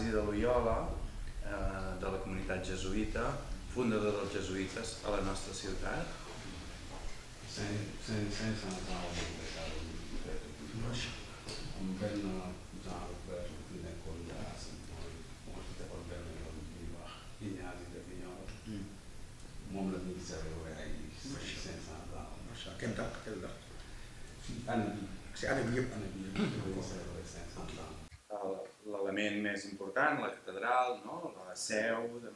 Ignasi de Loyola, de la comunitat jesuïta, fundador dels jesuïtes a la nostra ciutat. 500 ans am benn genre verre bu nekkoon jaas moo ci defoon benn yoon bu ñuy wax Ignasi de Loyola moom la ñuy célébrer ay 500 ans. macha allah quelle date si année bi. si année bi yëpp. année bi yëpp dañuy célébrer 500 ans. L'element més important, la catedral, no? La seu de...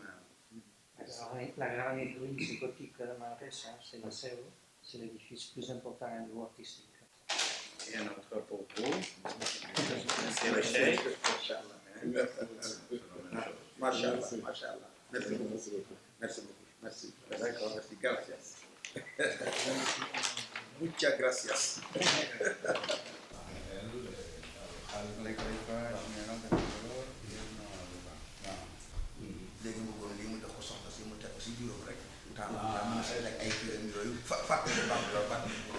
La grande église gothique de Manresa, c'est la seu, c'est l'édifice plus important au niveau artistique. Et notre pauvre, c'est le cheikh. Machallah. Merci beaucoup. Merci. D'accord, merci. Gracias. Muchas gracias. léegi mu bëggoon lii mu jox ko soxna si mu teg ko si juróom rek. daa mën a seet ak ay kiram yooyu fàttali Bambilor fàttali ko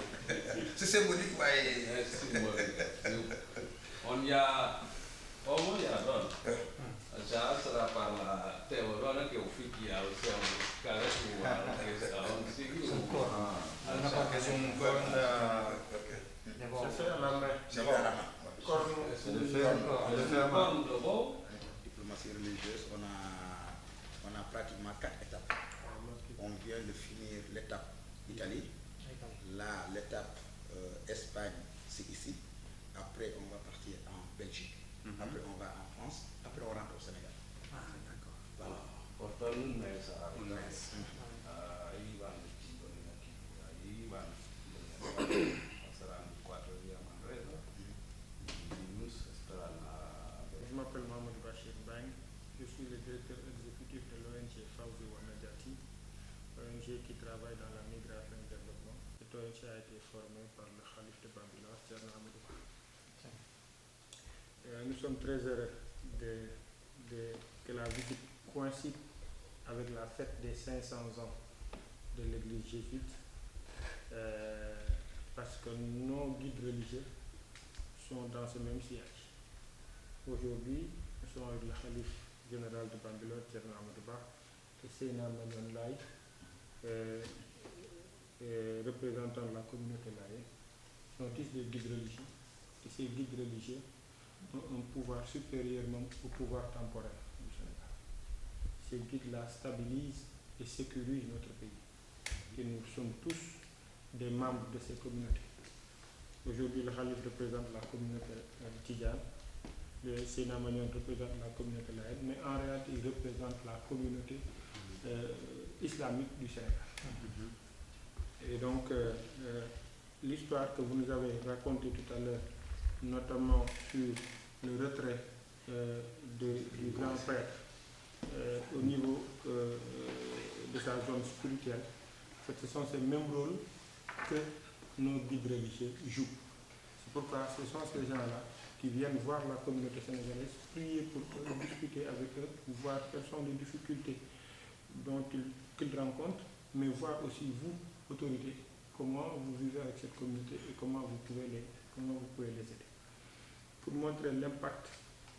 c'est symbolique waaye. On y a au moins il y a donne. Ça sera par la théorie che uffici al siamo carattere che sta on sicuro. C'est un corps diplomatie religieuse, on a pratiquement 4 étapes. On vient de finir l'étape Italie. Là, l'étape Espagne, c'est ici. Après, on va partir en Belgique. Après, on va en France. Après, on rentre au Sénégal. Ah, d'accord. Voilà. Portare un mese a Un mese. saranno 4 via Manresa. Je m'appelle Mohamed Bachir Bang, je suis le directeur exécutif de l'ONG Fawzi Wanajati, ONG qui travaille dans la migration et le développement. Cette ONG a été formée par le Khalif de Bambilor, Thierno Amadou Ba. Nous sommes très heureux que la visite coïncide avec la fête des 500 ans de l'église jésuite, parce que nos guides religieux sont dans ce même siège. Aujourd'hui, nous sommes avec le Khalif général de Bambilor, Thierno Amadou Ba, et Seyna Manon Laye, représentant de la communauté laïque, sont tous des guides religieux. Et ces guides religieux ont un pouvoir supérieur même au pouvoir temporel du Sénégal. Ces guides-là stabilisent et sécurisent notre pays. Et nous sommes tous des membres de ces communautés. Aujourd'hui, le Khalif représente la communauté tidjane, le Seyna Magnon représente la communauté laïque, mais en réalité, il représente la communauté islamique du Sénégal. Et donc, l'histoire que vous nous avez racontée tout à l'heure, notamment sur le retrait du grand prêtre au niveau de sa zone spirituelle, ce sont ces mêmes rôles que nos guides religieux jouent. C'est pourquoi ce sont ces gens-là qui viennent voir la communauté sénégalaise, prier pour eux, discuter avec eux, voir quelles sont les difficultés qu'ils rencontrent, mais voir aussi vous, autorités, comment vous vivez avec cette communauté et comment vous pouvez les aider. Pour montrer l'impact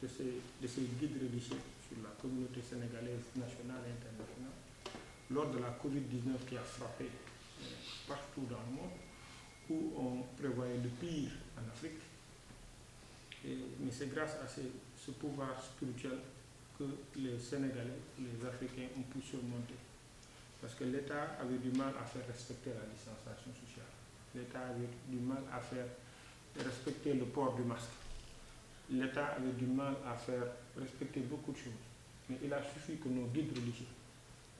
de ces guides religieux sur la communauté sénégalaise nationale et internationale, lors de la Covid-19 qui a frappé partout dans le monde, où on prévoyait le pire en Afrique, mais c'est grâce à ce pouvoir spirituel que les Sénégalais, les Africains ont pu surmonter. Parce que l'État avait du mal à faire respecter la distanciation sociale. L'État avait du mal à faire respecter le port du masque. L'État avait du mal à faire respecter beaucoup de choses. Mais il a suffi que nos guides religieux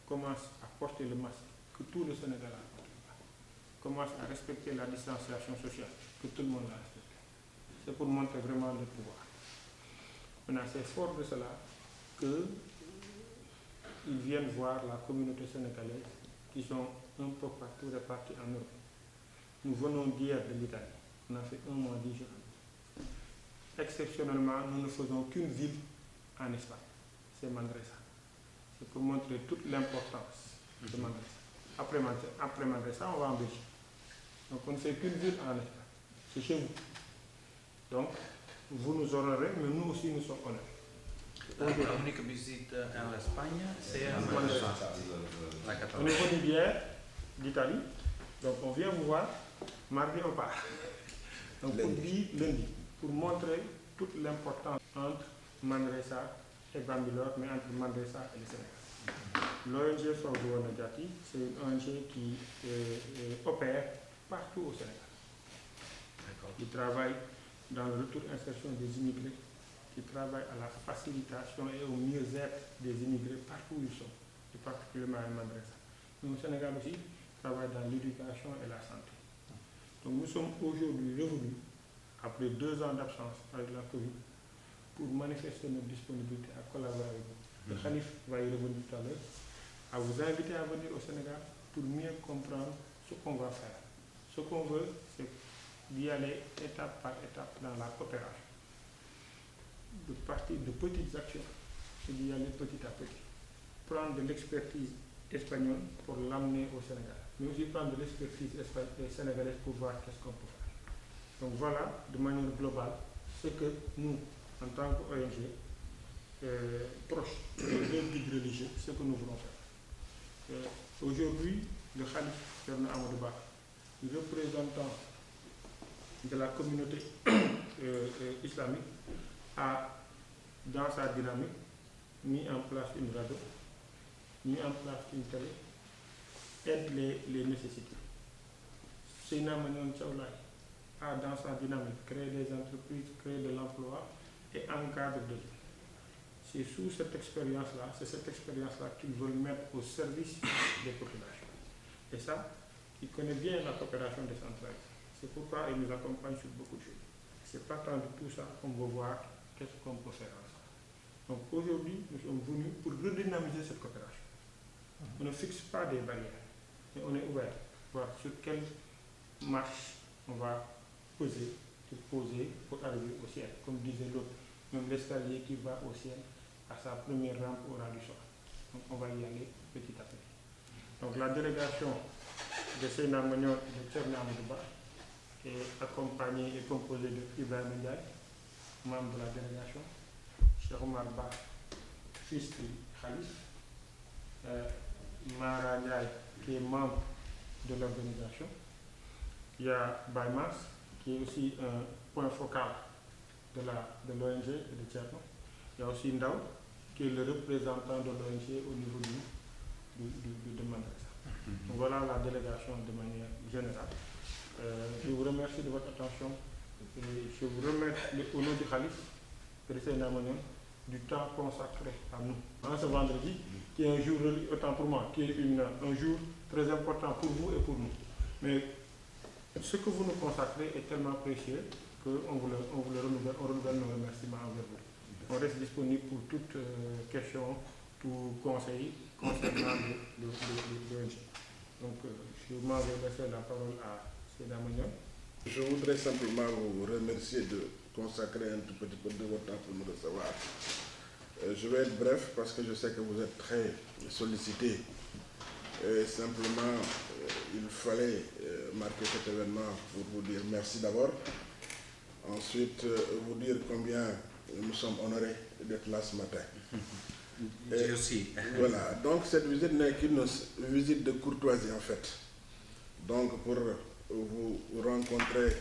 commencent à porter le masque, que tout le Sénégal a porté le masque, commence à respecter la distanciation sociale, que tout le monde l'a respecté. C'est pour montrer vraiment le pouvoir. Maintenant, c'est fort de cela qu'ils viennent voir la communauté sénégalaise qui sont un peu partout répartis en Europe. Nous venons d'hier de l'Italie. On a fait 1 mois 10 jours. Exceptionnellement, nous ne faisons qu'une ville en Espagne. C'est Manresa. C'est pour montrer toute l'importance de Manresa. Après Manresa, on va en Belgique. Donc on ne fait qu'une ville en Espagne. C'est chez vous. Donc, vous nous honorez, mais nous aussi nous sommes honorés. L'unica visita en Espagne, c'est à Manresa. la On Catalogne. est venu hier d'Italie, donc on vient vous voir, mardi on part. Donc pour dire lundi, pour montrer toute l'importance entre Manresa et Bambilor, mais entre Manresa et le Sénégal. L'ONG Sorgho Nadiati, c'est une ONG qui opère partout au Sénégal. Qui travaille dans le retour insertion des immigrés, qui travaille à la facilitation et au mieux-être des immigrés partout où ils sont, et particulièrement à Manresa. Nous, au Sénégal aussi, travaille dans l'éducation et la santé. Donc nous sommes aujourd'hui revenus, après 2 ans d'absence avec la Covid, pour manifester notre disponibilité à collaborer avec vous. Le Khalif va y revenir tout à l'heure, à vous inviter à venir au Sénégal pour mieux comprendre ce qu'on va faire. Ce qu'on veut, c'est d'y aller étape par étape dans la coopération. De partir de petites actions, c'est d'y aller petit à petit. Prendre de l'expertise espagnole pour l'amener au Sénégal, mais aussi prendre de l'expertise sénégalaise pour voir qu'est-ce qu'on peut faire. Donc voilà, de manière globale, ce que nous, en tant qu'ONG, proches des guides religieux, ce que nous voulons faire. Aujourd'hui, le Khalif Thierno Amadou Ba, représentant de la communauté islamique, a, dans sa dynamique, mis en place une radio, mis en place une télé, aide les nécessités. Seyna Magnon Tchaoulaye a, dans sa dynamique, créé des entreprises, créé de l'emploi et encadre de vie. C'est sous cette expérience-là, c'est cette expérience-là qu'ils veulent mettre au service des populations. Et ça, ils connaissent bien la coopération décentralisée. C'est pourquoi ils nous accompagnent sur beaucoup de choses. C'est pas tant de tout ça qu'on veut voir qu'est-ce qu'on peut faire ensemble. Donc aujourd'hui, nous sommes venus pour redynamiser cette coopération. On ne fixe pas des barrières, mais on est ouvert pour voir sur quelle marche on va poser pour arriver au ciel. Comme disait l'autre, même l'escalier qui va au ciel, à sa première rampe aura du sol. Donc on va y aller petit à petit. Donc la délégation de Seyna Magnon et de Thierno Amadou Ba est accompagnée et composée de Ibrahim Ndiaye, membre de la délégation, Cheikh Omar Ba, fils du Khalif, Mara Ndiaye, qui est membre de l'organisation. Il y a Baymas, qui est aussi un point focal de l'ONG et de Thierno. Il y a aussi Ndao, qui est le représentant de l'ONG au niveau de Manresa. Donc voilà la délégation de manière générale. Je vous remercie de votre attention et je vous remercie au nom du Khalif, Président Magnon, du temps consacré à nous. En ce vendredi, qui est un jour, autant pour moi, qui est un jour très important pour vous et pour nous. Mais ce que vous nous consacrez est tellement précieux qu'on vous le renouvelle, on renouvelle nos remerciements envers vous. On reste disponible pour toute question, tout conseil concernant l'ONG. Donc, je m'en vais laisser la parole à Seyna Magnon. Je voudrais simplement vous remercier de consacrer un tout petit peu de votre temps pour nous recevoir. Je vais être bref parce que je sais que vous êtes très sollicité. Simplement, il fallait marquer cet événement pour vous dire merci d'abord. Ensuite, vous dire combien nous sommes honorés d'être là ce matin. Moi aussi. Voilà, donc cette visite n'est qu'une visite de courtoisie en fait. Donc pour vous rencontrer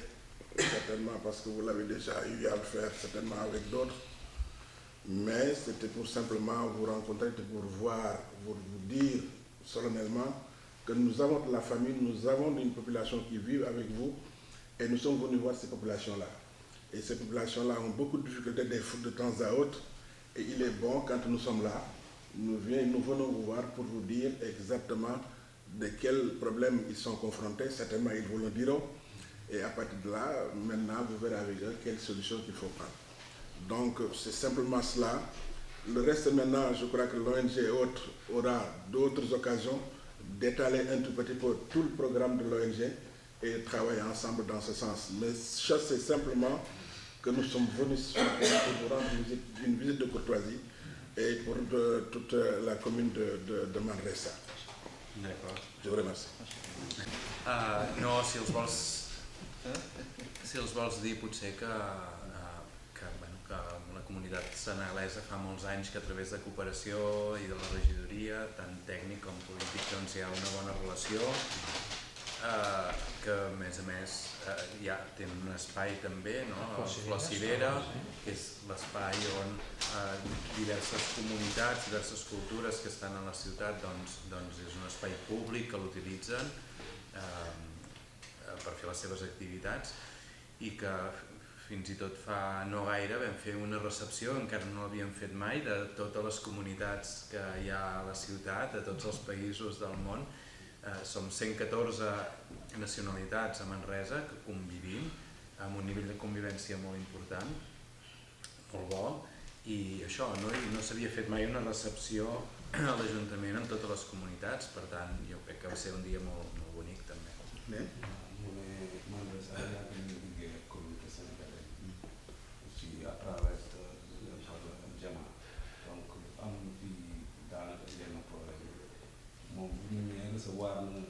certainement, parce que vous l'avez déjà eu à le faire certainement avec d'autres, mais c'était pour simplement vous rencontrer, pour voir, pour vous dire solennellement que nous avons de la famille, nous avons une population qui vit avec vous et nous sommes venus voir ces populations-là. Et ces populations-là ont beaucoup de difficultés de temps à autre et il est bon quand nous sommes là, nous venons vous voir pour vous dire exactement de quels problèmes ils sont confrontés, certainement ils vous le diront et à partir de là, maintenant vous verrez avec eux quelles solutions qu'il faut prendre. Donc c'est simplement cela. Le reste maintenant, je crois que l'ONG et autres aura d'autres occasions d'étaler un tout petit peu tout le programme de l'ONG et travailler ensemble dans ce sens. Mais c'est simplement que nous sommes venus pour vous rendre une visite de courtoisie et pour toute la commune de Manresa. D'accord. Je vous remercie. No, si els vols dir potser que que la comunitat senegalesa fa molts anys que a través de cooperació i de la regidoria, tant tècnic com polític, doncs hi ha una bona relació, que a més ja tenen un espai també, no? Florcidera, que és l'espai on diverses comunitats, diverses cultures que estan a la ciutat, doncs és un espai públic que l'utilitzen per fer les seves activitats, i que fins i tot fa no gaire vam fer una recepció, encara no l'havíem fet mai, de totes les comunitats que hi ha a la ciutat, de tots els països del món. Som 114 nacionalitats a Manresa que convivim amb un nivell de convivència molt important, molt bo, i això, no s'havia fet mai una recepció a l'Ajuntament amb totes les comunitats, per tant jo crec que va ser un dia molt bonic també. Manresa yaa ngi liggéey ak communauté sénégalaise aussi à travers Jama, donc am fi daanaka yenn problème moom bu ñu ñëwee recevoir na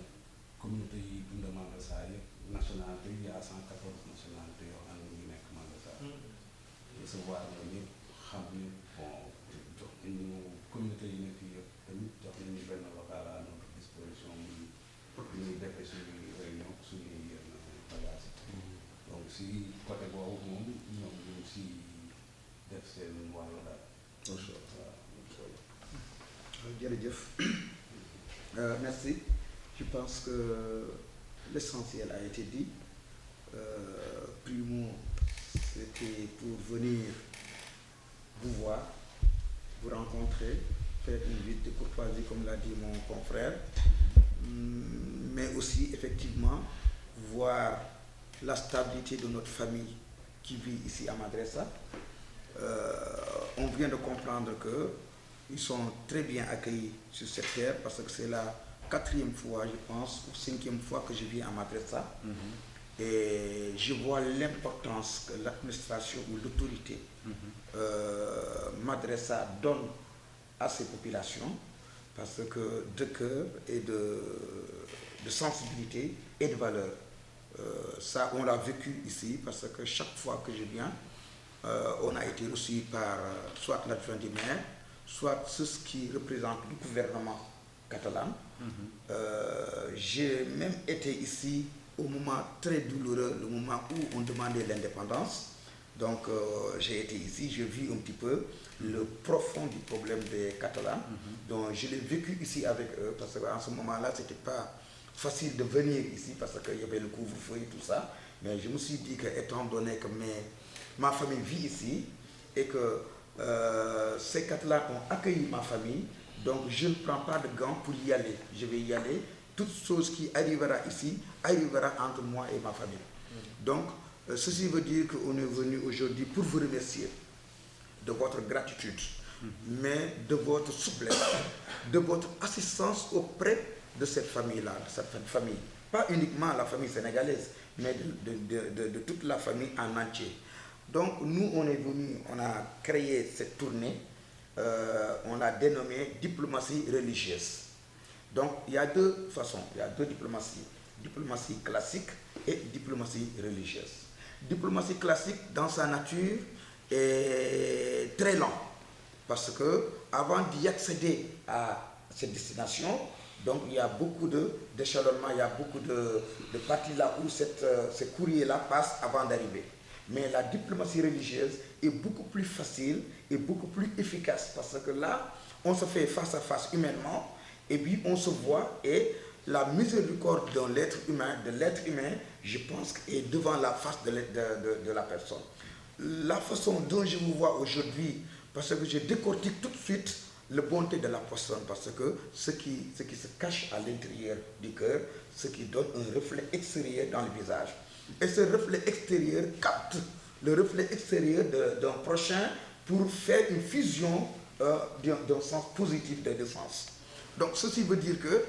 communauté yi dund Manresa yëpp, nationalité yi yaa 114 nationalité yoo xam ne ñu nekk Manresa, recevoir na ñëpp, xam ne bon jox nañu communauté yi nekk fii yëpp tamit jox nañu benn local à notre disposition ñuy defee suñuy réunion suñuy bagage. Donc si côté boobu moom ñoom ñu si def seen wàllu daal. Jërëjëf. Merci. Je pense que l'essentiel a été dit. Primo, c'était pour venir vous voir, vous rencontrer, faire une visite de courtoisie comme l'a dit mon confrère, mais aussi effectivement voir la stabilité de notre famille qui vit ici à Manresa. On vient de comprendre qu'ils sont très bien accueillis sur cette terre parce que c'est la 4e fois, je pense, ou 5e fois que je viens à Manresa. Et je vois l'importance que l'administration ou l'autorité Manresa donne à ces populations, parce que de cœur et de sensibilité et de valeur. Ça, on l'a vécu ici, parce que chaque fois que je viens, on a été reçu par soit l'adjoint du maire, soit ceux qui représentent le gouvernement catalan. J'ai même été ici au moment très douloureux, le moment où on demandait l'indépendance. Donc j'ai été ici, j'ai vu un petit peu le profond du problème des Catalans. Donc je l'ai vécu ici avec eux, parce qu'en ce moment-là, c'était pas facile de venir ici parce qu'il y avait le couvre-feu et tout ça. Mais je me suis dit que, étant donné que ma famille vit ici et que ces Catalans ont accueilli ma famille, donc je ne prends pas de gants pour y aller. Je vais y aller. Toute chose qui arrivera ici arrivera entre moi et ma famille. Donc, ceci veut dire qu'on est venu aujourd'hui pour vous remercier de votre gratitude, mais de votre souplesse, de votre assistance auprès de cette famille-là, de cette famille. Pas uniquement la famille sénégalaise, mais de toute la famille en entier. Donc nous, on est venu, on a créé cette tournée, on l'a dénommée diplomatie religieuse. Donc il y a deux façons, il y a deux diplomaties. Diplomatie classique et diplomatie religieuse. Diplomatie classique, dans sa nature, est très lent, parce que avant d'y accéder à cette destination, donc il y a beaucoup d'échelonnement, il y a beaucoup de parties là où ce courrier-là passe avant d'arriver. Mais la diplomatie religieuse est beaucoup plus facile et beaucoup plus efficace, parce que là, on se fait face à face humainement, et puis on se voit, et la miséricorde de l'être humain, je pense, est devant la face de la personne. La façon dont je vous vois aujourd'hui, parce que je décortique tout de suite la bonté de la personne, parce que ce qui se cache à l'intérieur du cœur, ce qui donne un reflet extérieur dans le visage. Et ce reflet extérieur capte le reflet extérieur d'un prochain pour faire une fusion d'un sens positif des deux sens. Donc ceci veut dire que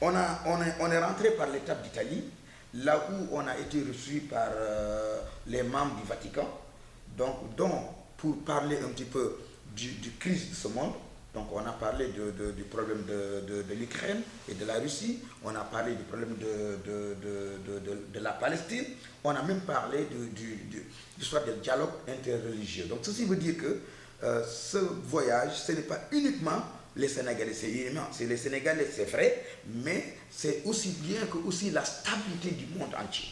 on est rentré par l'étape d'Italie, là où on a été reçu par les membres du Vatican, donc pour parler un petit peu du crise de ce monde, Donc on a parlé du problème de l'Ukraine et de la Russie, on a parlé du problème de la Palestine, on a même parlé du soit du dialogue interreligieux. Donc ceci veut dire que ce voyage, ce n'est pas uniquement les Sénégalais, c'est les Sénégalais, c'est vrai, mais c'est aussi bien que aussi la stabilité du monde entier.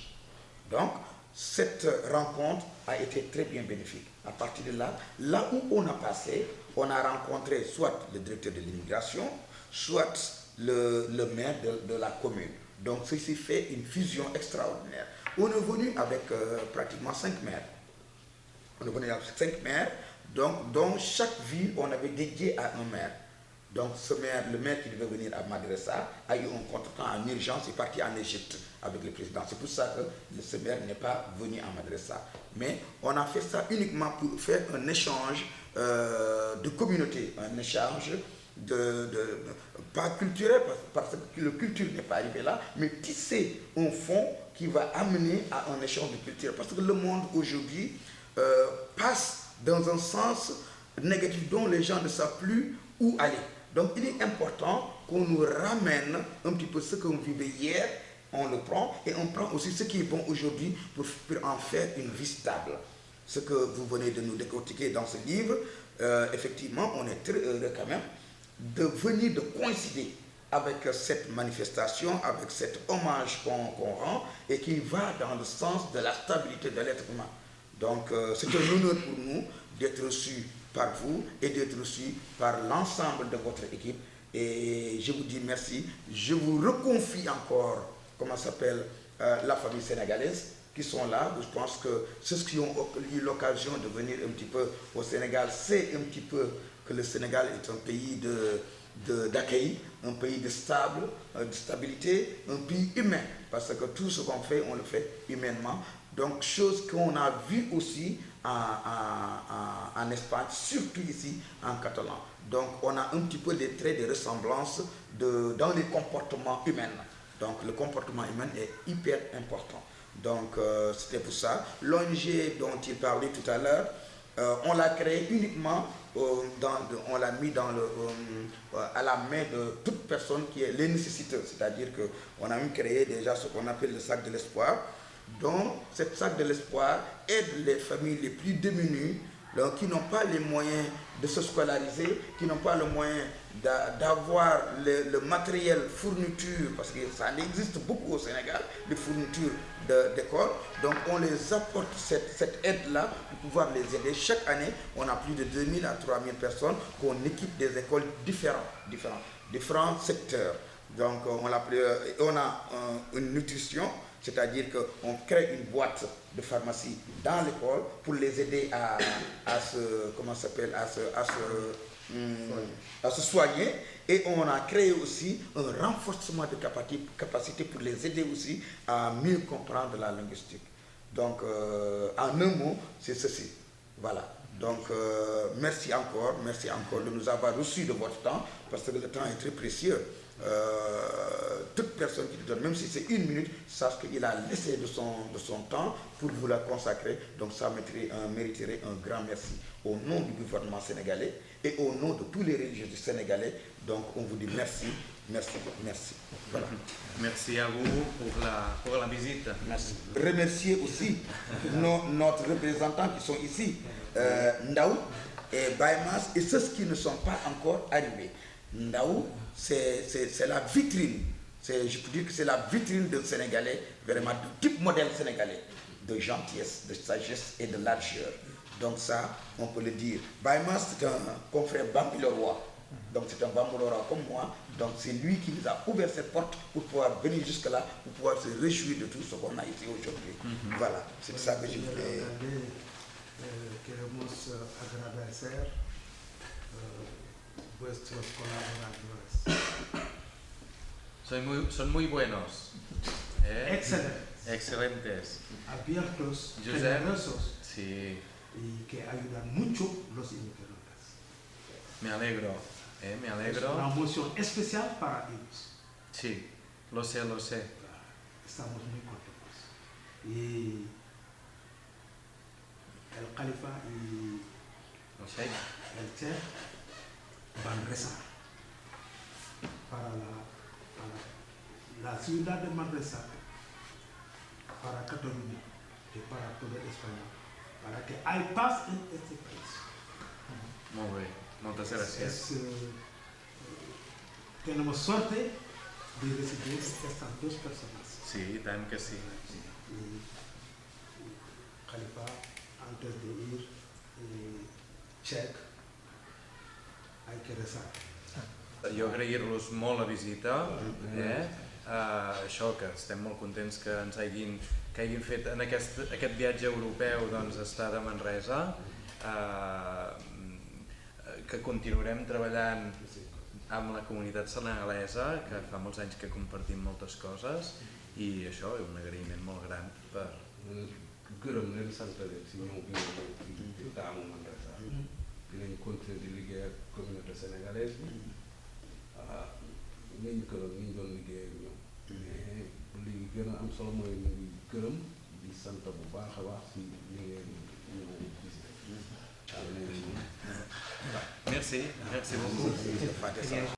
Donc cette rencontre a été très bien bénéfique. À partir de là, là où on a passé, on a rencontré soit le directeur de l'immigration, soit le maire de la commune. Donc ceci fait une fusion extraordinaire. On est venu avec pratiquement 5 maires. On est venu avec 5 maires, donc dans chaque ville, on avait dédié à un maire. Donc ce maire, le maire qui devait venir à Madressa a eu un contretemps en urgence, il est parti en Égypte avec le président. C'est pour ça que ce maire n'est pas venu à Madressa. Mais on a fait ça uniquement pour faire un échange de communauté, un échange pas culturel, parce que la culture n'est pas arrivée là, mais tisser un fond qui va amener à un échange de culture. Parce que le monde aujourd'hui passe dans un sens négatif dont les gens ne savent plus où aller. Donc il est important qu'on nous ramène un petit peu ce qu'on vivait hier, on le prend, et on prend aussi ce qui est bon aujourd'hui pour en faire une vie stable. Ce que vous venez de nous décortiquer dans ce livre, effectivement, on est très heureux quand même de venir, de coïncider avec cette manifestation, avec cet hommage qu'on rend, et qui va dans le sens de la stabilité de l'être humain. Donc c'est un honneur pour nous d'être reçus par vous et d'être reçus par l'ensemble de votre équipe. Et je vous dis merci. Je vous reconfie encore, comment s'appelle, la famille sénégalaise qui sont là. Je pense que ceux qui ont eu l'occasion de venir un petit peu au Sénégal, c'est un petit peu que le Sénégal est un pays d'accueil, un pays de stabilité, un pays humain. Parce que tout ce qu'on fait, on le fait humainement. Donc, chose qu'on a vue aussi en Espagne, surtout ici en catalan. Donc, on a un petit peu des traits de ressemblance dans les comportements humains. Donc, le comportement humain est hyper important. Donc, c'était pour ça. L'ONG dont il parlait tout à l'heure, on l'a créé uniquement, on l'a mis à la main de toute personne qui est les nécessiteux. C'est-à-dire qu'on a même créé déjà ce qu'on appelle le sac de l'espoir. Donc, cette sac de l'espoir aide les familles les plus démunies, donc, qui n'ont pas les moyens de se scolariser, qui n'ont pas le moyen d'avoir le matériel fourniture, parce que ça existe beaucoup au Sénégal, les fournitures d'école. Donc, on les apporte cette aide-là pour pouvoir les aider. Chaque année, on a plus de 2000 à 3000 personnes qu'on équipe des écoles différents secteurs. Donc, on a une nutrition. C'est-à-dire qu'on crée une boîte de pharmacie dans l'école pour les aider à se soigner. Et on a créé aussi un renforcement de capacité pour les aider aussi à mieux comprendre la linguistique. Donc, en un mot, c'est ceci. Voilà. Donc, merci encore de nous avoir reçus de votre temps, parce que le temps est très précieux. Toute personne qui te donne, même si c'est 1 minute, sache qu'il a laissé de son temps pour vous la consacrer. Donc ça mériterait un grand merci au nom du gouvernement sénégalais et au nom de tous les religieux du Sénégalais. Donc on vous dit merci. Voilà. Merci à vous pour la visite. Merci. Remercier aussi notre représentants qui sont ici, Ndaou et Baymas, et ceux qui ne sont pas encore arrivés. Ndaou, c'est la vitrine, je peux dire que c'est la vitrine de Sénégalais, vraiment du type modèle sénégalais, de gentillesse, de sagesse et de largeur. Donc ça, on peut le dire. Baymas, c'est un confrère bambilorois, donc c'est un bambilorois comme moi, donc c'est lui qui nous a ouvert cette porte pour pouvoir venir jusque-là, pour pouvoir se réjouir de tout ce qu'on a ici aujourd'hui. Voilà, c'est ça que je voulais... Queremos agradecer vuestros colaboradores. Son muy buenos. Excelentes. Abiertos, Josep, generosos, sí. y que ayudan mucho los inmigrantes. Me alegro. Me alegro. Es una emoción especial para ellos. Sí, lo sé. Estamos muy contentos. Y el califa y Lo sé. el chef Manresa, para la ciudad de Manresa, para Cataluña y para toda España, para que hay paz en este país. Molt bé, moltes gràcies. Tenemos suerte de recibir estas dos personas. Sí, i tant que sí. Y Khalifa, antes de ir, check, hay que rezar. Jo agrair-los molt la visita, això, que estem molt contents que ens hagin fet en aquest viatge europeu, doncs, estar de Manresa, que continuarem treballant amb la comunitat senegalesa, que fa molts anys que compartim moltes coses, i això, un agraïment molt gran per... gërëm leen sant leen si ñëw bi nga ñëw fii taamu Manresa dinañ continuer di liggéey ak communauté sénégalaise bi niñ doon liggéey ak ñoom mais li gën a am solo mooy ñu ngi gërëm di sant bu baax a baax si li ngeen ñëw visité. Merci, merci beaucoup. Gracias.